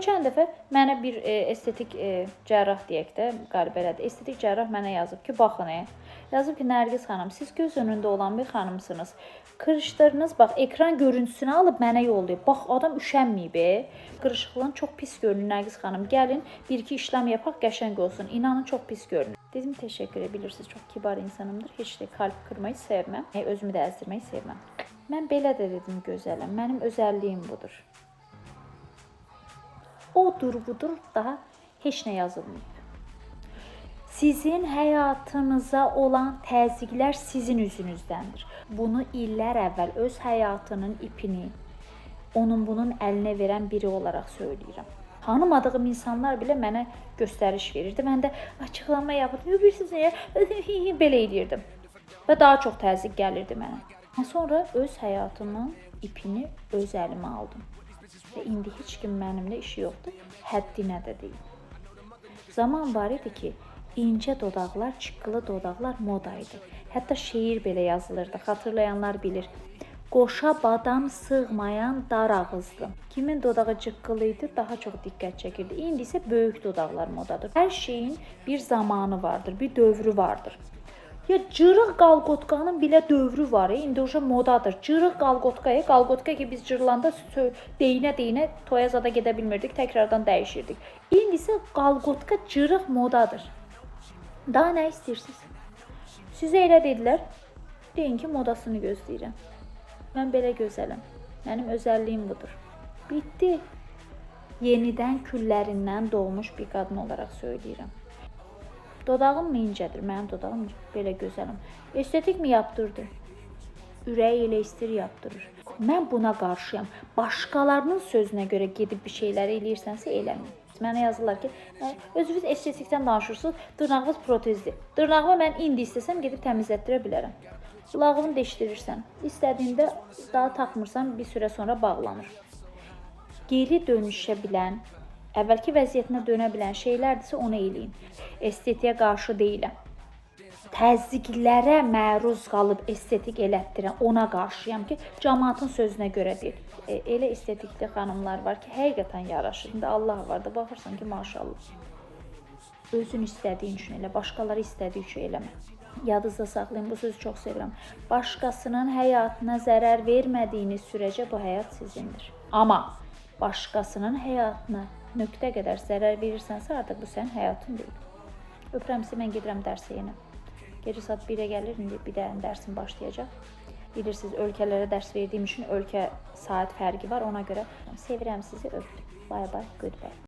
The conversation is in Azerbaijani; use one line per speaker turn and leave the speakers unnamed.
Keçən dəfə mənə bir estetik cərrah deyək də, qəlib elədi. Estetik cərrah mənə yazıb ki, baxın, yazıb ki, Nərgiz xanım, siz göz önündə olan bir xanımsınız. Qırışdırınız, bax, ekran görüntüsünü alıb mənə yollayıb. Bax, adam üşənməyib. Qırışıqlığın çox pis görünür Nərgiz xanım. Gəlin, bir-iki işlem yapaq, qəşəng olsun. İnanın, çox pis görünür. Dedim, təşəkkür bilirsiniz, çox kibar insanımdır. Heç də kalp kırmayı sevməm. Özümü də əzdirməyi sevməm. Mən belə də dedim, gözələm. Mənim özəlliyim budur. Odur, budur, daha heç nə yazılmayıb. Sizin həyatınıza olan təzyiqlər sizin üzünüzdəndir. Bunu illər əvvəl öz həyatının ipini onun bunun əlinə verən biri olaraq söyləyirəm. Tanımadığım insanlar belə mənə göstəriş verirdi. Mən də açıqlama yapırdım. Bilirsiniz nəyə? Belə edirdim. Və daha çox təzyiq gəlirdi mənə. Sonra öz həyatımın ipini öz əlimə aldım. Və indi heç kim mənimlə işi yoxdur. Həddinə də deyil. Zaman var idi ki, incə dodaqlar, çıqqılı dodaqlar moda idi. Hətta şeir belə yazılırdı. Xatırlayanlar bilir. Qoşa badam sığmayan dar ağızlı. Kimin dodağı cıqqılı idi, daha çox diqqət çəkirdi. İndi isə böyük dodaqlar modadır. Hər şeyin bir zamanı vardır, bir dövrü vardır. Ya cırıq qalqotkanın belə dövrü var, indi oja modadır. Cırıq qalqotka, qalqotka ki biz cırılanda deyinə toyazada gedə bilmirdik, təkrardan dəyişirdik. İndi isə qalqotka cırıq modadır. Daha nə istəyirsiniz? Sizə elə dedilər, deyin ki, modasını gözləyirəm. Mən belə gözələm. Mənim özəlliyim budur. Bitti. Yenidən küllərindən doğmuş bir qadın olaraq söyləyirəm. Dodağım mı incədir? Mənim dodağım belə gözələm. Estetik mi yaptırdı? Ürəyi elə istir yaptırır. Mən buna qarşıyam. Başqalarının sözünə görə gedib bir şeyləri eləyirsənsə eləməyin. Mənə yazırlar ki, özünüz estetikdən danışırsınız, dırnağınız protezdir. Dırnağımı mən indi istəsəm gedib təmizlətdirə bilərəm. Qulağını deşdirirsən, istədiyində daha taxmırsan, bir süre sonra bağlanır. Geri dönüşə bilən, əvvəlki vəziyyətinə dönə bilən şeylərdirsə onu eləyin. Estetiyə qarşı deyiləm. Təzyiqlərə məruz qalıb estetik elətdirən ona qarşıyam ki, cəmaatın sözünə görə deyil. Elə estetikli xanımlar var ki, həqiqətən yaraşır. İndi Allah var da, baxırsan ki, maşallah. Özün istədiyin üçün elə, başqaları istədiyi üçün eləmə. Yadınızda saxlayın, bu sözü çox sevirəm. Başqasının həyatına zərər vermədiyiniz sürəcə bu həyat sizindir. Amma başqasının həyatına nöqtə qədər zərər verirsənsə, artıq bu sənin həyatın deyil. Öpürəm sizi, mən gedirəm dərsə yenə. Gecə saat 1-ə gəlir, indi bir də dərsim başlayacaq. Bilirsiniz, ölkələrə dərs verdiyim üçün ölkə saat fərqi var, ona görə sevirəm sizi, öpdüm. Bye bye, goodbye.